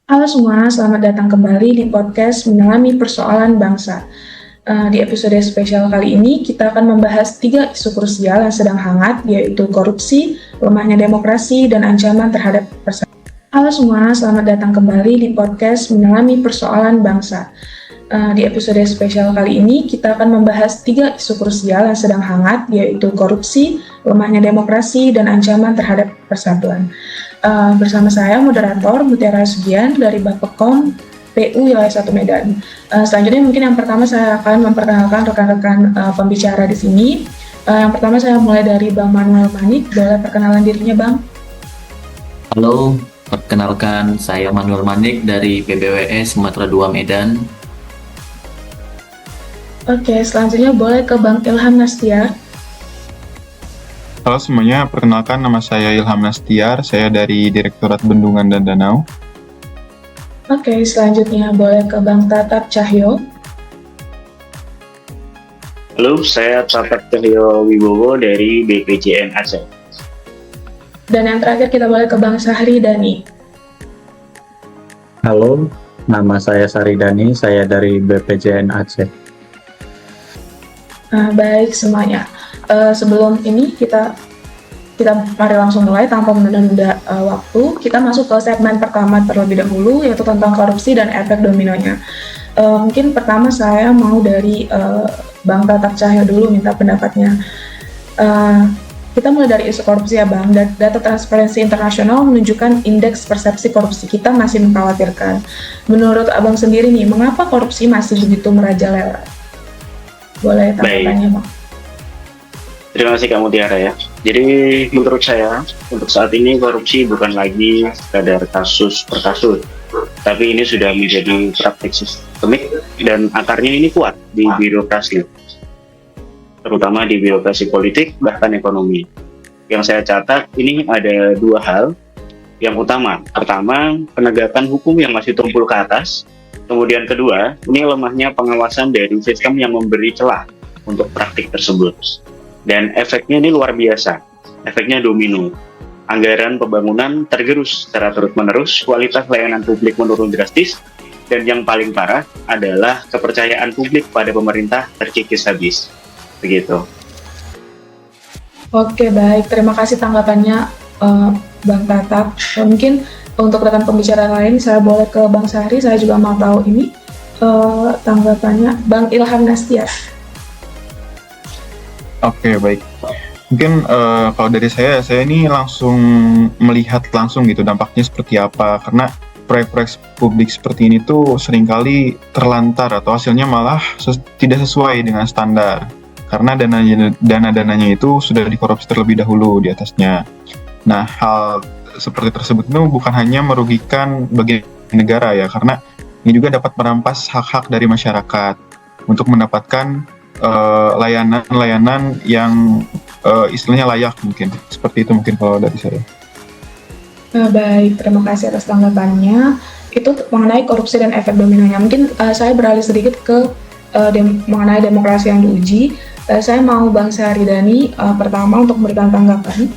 Halo semua, selamat datang kembali di podcast Menyelami Persoalan Bangsa. Di episode spesial kali ini, kita akan membahas 3 isu krusial yang sedang hangat, yaitu korupsi, lemahnya demokrasi, dan ancaman terhadap persatuan. Halo semua, selamat datang kembali di podcast Menyelami Persoalan Bangsa. Di episode spesial kali ini, kita akan membahas 3 isu krusial yang sedang hangat, yaitu korupsi, lemahnya demokrasi, dan ancaman terhadap persatuan. Bersama saya, moderator Mutiara Sugian dari Bappekom PU Wilayah 1 Medan. Selanjutnya mungkin yang pertama saya akan memperkenalkan rekan-rekan pembicara di sini. Yang pertama saya mulai dari Bang Manuel Manik, boleh perkenalan dirinya Bang? Halo, perkenalkan saya Manuel Manik dari PBWS Sumatera II Medan. Oke, selanjutnya boleh ke Bang Ilham Nastia. Halo semuanya, perkenalkan nama saya Ilham Nastiar, saya dari Direktorat Bendungan dan Danau. Oke, selanjutnya boleh ke Bang Tatap Cahyo. Halo, saya Tatap Cahyo Wibowo dari BPJN Aceh. Dan yang terakhir kita boleh ke Bang Syahri Dani. Halo, nama saya Saridani, saya dari BPJN Aceh. Baik semuanya. Sebelum ini kita mari langsung mulai tanpa menunda-nunda waktu. Kita masuk ke segmen pertama terlebih dahulu, yaitu tentang korupsi dan efek dominonya. Mungkin pertama saya mau dari Bang Tatap Cahyo dulu minta pendapatnya. Kita mulai dari isu korupsi ya Bang. Data Transparency International menunjukkan indeks persepsi korupsi kita masih mengkhawatirkan. Menurut Abang sendiri nih, mengapa korupsi masih begitu merajalela? Boleh tanggapannya Bang? Terima kasih Kak Mutiara ya. Jadi menurut saya, untuk saat ini korupsi bukan lagi sekadar kasus per kasus, tapi ini sudah menjadi praktik sistemik dan akarnya ini kuat di birokrasi, terutama di birokrasi politik bahkan ekonomi. Yang saya catat ini ada 2 hal. Yang pertama, penegakan hukum yang masih tumpul ke atas. Kemudian kedua, ini lemahnya pengawasan dari sistem yang memberi celah untuk praktik tersebut. Dan efeknya ini luar biasa, efeknya domino. Anggaran pembangunan tergerus secara terus-menerus, kualitas layanan publik menurun drastis, dan yang paling parah adalah kepercayaan publik pada pemerintah terkikis habis. Begitu. Oke, baik. Terima kasih tanggapannya Bang Tatap. Mungkin untuk rekan pembicara lain, saya boleh ke Bang Syahri. Saya juga mau tahu ini tanggapannya Bang Ilham Nastia. Oke, baik. Mungkin kalau dari saya ini langsung melihat langsung gitu dampaknya seperti apa. Karena proyek-proyek publik seperti ini tuh seringkali terlantar atau hasilnya malah tidak sesuai dengan standar. Karena dana-dananya itu sudah dikorupsi terlebih dahulu di atasnya. Nah, hal seperti tersebut itu bukan hanya merugikan bagi negara ya, karena ini juga dapat merampas hak-hak dari masyarakat untuk mendapatkan layanan-layanan yang istilahnya layak mungkin. Seperti itu mungkin kalau dari saya. Baik, terima kasih atas tanggapannya. Itu mengenai korupsi dan efek dominonya. Mungkin saya beralih sedikit ke mengenai demokrasi yang diuji. Saya mau Bang Syahri Dani pertama untuk memberikan tanggapan.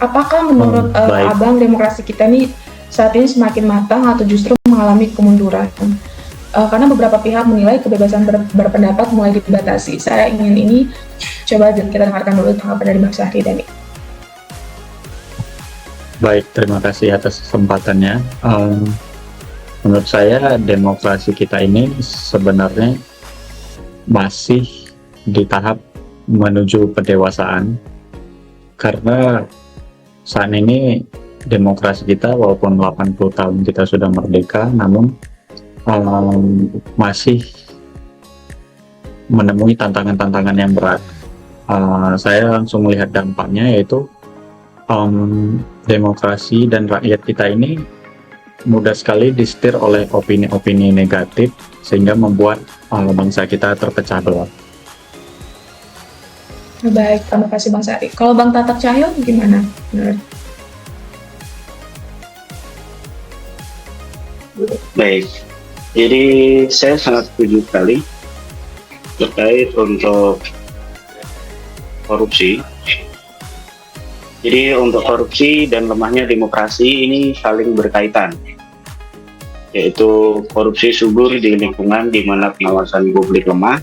Apakah menurut Abang demokrasi kita nih saat ini semakin matang atau justru mengalami kemunduran? Karena beberapa pihak menilai kebebasan berpendapat mulai dibatasi. Saya ingin ini coba kita dengarkan dulu tanggapan dari Bang Syahri Dani. Baik, terima kasih atas kesempatannya. Menurut saya demokrasi kita ini sebenarnya masih di tahap menuju pendewasaan, karena saat ini demokrasi kita walaupun 80 tahun kita sudah merdeka, namun masih menemui tantangan-tantangan yang berat. Saya langsung melihat dampaknya, yaitu demokrasi dan rakyat kita ini mudah sekali disetir oleh opini-opini negatif sehingga membuat bangsa kita terpecah belah. Baik, terima kasih Bang Syahri. Kalau Bang Tatap Cahyo gimana? Baik, jadi saya sangat setuju sekali terkait untuk korupsi. Jadi untuk korupsi dan lemahnya demokrasi ini saling berkaitan, yaitu korupsi subur di lingkungan di mana pengawasan publik lemah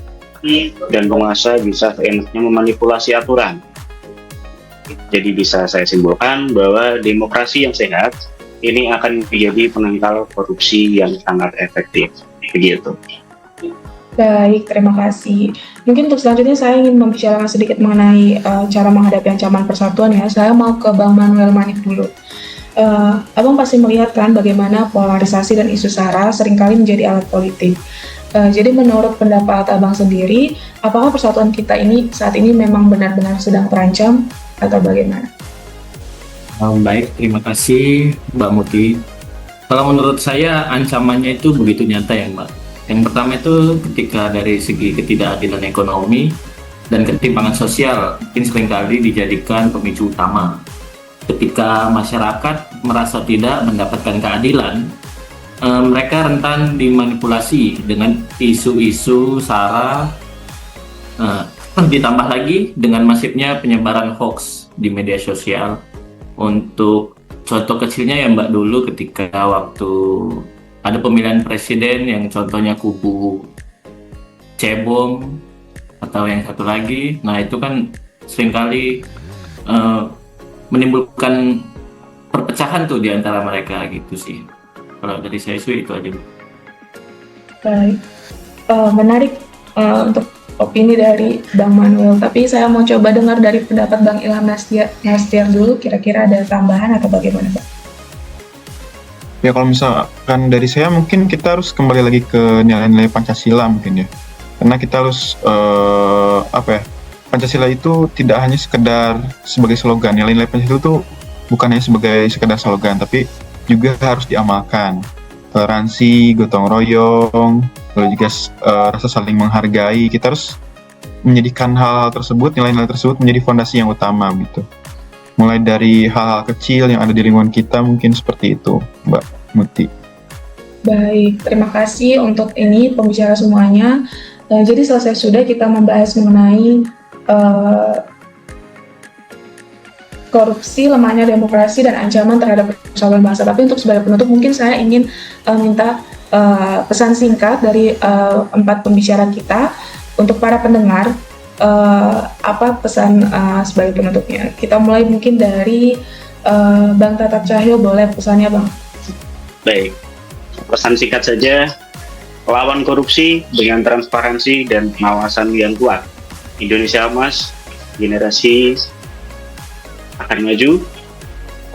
dan penguasa bisa seenaknya memanipulasi aturan. Jadi bisa saya simpulkan bahwa demokrasi yang sehat ini akan menjadi penangkal korupsi yang sangat efektif. Begitu. Baik, terima kasih. Mungkin untuk selanjutnya saya ingin membicarakan sedikit mengenai cara menghadapi ancaman persatuan ya. Saya mau ke Bang Manuel Manik dulu. Abang pasti melihat kan bagaimana polarisasi dan isu SARA seringkali menjadi alat politik. Jadi menurut pendapat Abang sendiri, apakah persatuan kita ini saat ini memang benar-benar sedang terancam atau bagaimana? Baik, terima kasih Mbak Muti. Kalau menurut saya ancamannya itu begitu nyata ya Mbak. Yang pertama itu ketika dari segi ketidakadilan ekonomi dan ketimpangan sosial mungkin seringkali dijadikan pemicu utama. Ketika masyarakat merasa tidak mendapatkan keadilan, mereka rentan dimanipulasi dengan isu-isu SARA. Ditambah lagi dengan masifnya penyebaran hoax di media sosial. Untuk contoh kecilnya ya Mbak, dulu ketika waktu ada pemilihan presiden yang contohnya kubu cebong atau yang satu lagi, nah itu kan seringkali menimbulkan perpecahan tuh di antara mereka gitu sih. Kalau dari saya sih itu aja. Baik, menarik untuk opini dari Bang Manuel, tapi saya mau coba dengar dari pendapat Bang Ilham Nastiar dulu, kira-kira ada tambahan atau bagaimana Bang? Ya kalau misalkan dari saya mungkin kita harus kembali lagi ke nilai-nilai Pancasila mungkin ya. Karena kita harus Pancasila itu tidak hanya sekedar sebagai slogan. Nilai-nilai Pancasila itu bukan hanya sebagai sekedar slogan, tapi juga harus diamalkan. Toleransi, gotong royong, lalu juga rasa saling menghargai. Kita harus menjadikan hal-hal tersebut, nilai-nilai tersebut menjadi fondasi yang utama gitu. Mulai dari hal-hal kecil yang ada di lingkungan kita, mungkin seperti itu, Mbak Muti. Baik, terima kasih untuk ini pembicara semuanya. Jadi selesai sudah kita membahas mengenai korupsi, lemahnya demokrasi, dan ancaman terhadap persatuan bangsa. Tapi untuk sebagai penutup mungkin saya ingin minta pesan singkat dari 4 pembicara kita untuk para pendengar. Apa pesan sebagai penutupnya? Kita mulai mungkin dari Bang Tatap Cahyo, boleh pesannya Bang? Baik, pesan singkat saja, lawan korupsi dengan transparansi dan pengawasan yang kuat. Indonesia emas, generasi akan maju,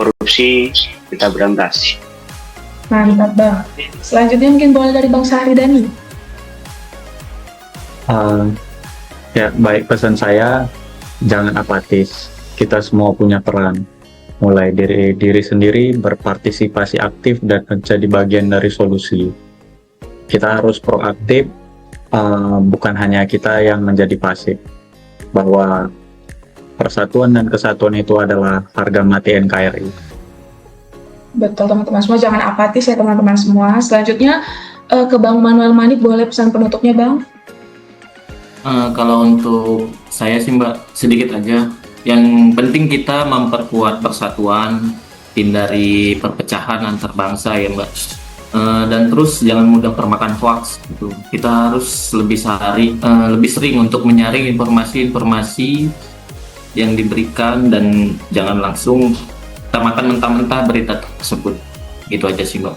korupsi kita berantas. Mantap Bang. Selanjutnya mungkin boleh dari Bang Sahridani. Ya, baik, pesan saya jangan apatis. Kita semua punya peran. Mulai dari diri sendiri, berpartisipasi aktif dan menjadi bagian dari solusi. Kita harus proaktif, bukan hanya kita yang menjadi pasif. Bahwa persatuan dan kesatuan itu adalah harga mati NKRI. Betul teman-teman semua, jangan apatis ya teman-teman semua. Selanjutnya ke Bang Manuel Manik, boleh pesan penutupnya Bang? Kalau untuk saya sih Mbak, sedikit aja. Yang penting kita memperkuat persatuan, hindari perpecahan antar bangsa ya Mbak. Dan terus jangan mudah termakan hoax gitu. Kita harus lebih sering untuk menyaring informasi-informasi yang diberikan dan jangan langsung termakan mentah-mentah berita tersebut. Gitu aja sih Mbak.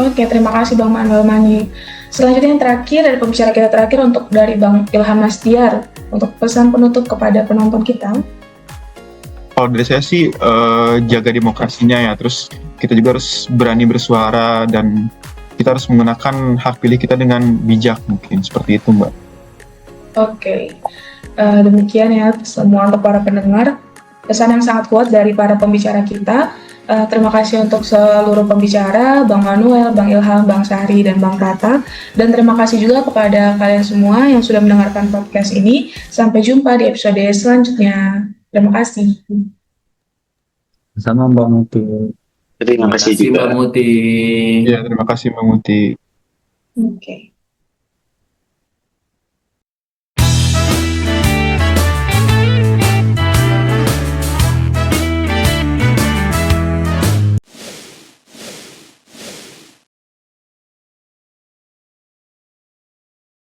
Oke, terima kasih Bang Manuel Manik. Selanjutnya yang terakhir dari pembicara kita terakhir untuk dari Bang Ilham Nastiar untuk pesan penutup kepada penonton kita. Kalau dari saya sih jaga demokrasinya ya, terus kita juga harus berani bersuara dan kita harus menggunakan hak pilih kita dengan bijak mungkin, seperti itu Mbak. Oke, demikian ya semua untuk para pendengar. Pesan yang sangat kuat dari para pembicara kita. Terima kasih untuk seluruh pembicara, Bang Manuel, Bang Ilham, Bang Sahri, dan Bang Prata. Dan terima kasih juga kepada kalian semua yang sudah mendengarkan podcast ini. Sampai jumpa di episode selanjutnya. Terima kasih. Sama Mbak Muti. Terima kasih juga. Mbak Muti. Ya, terima kasih Mbak Muti. Oke.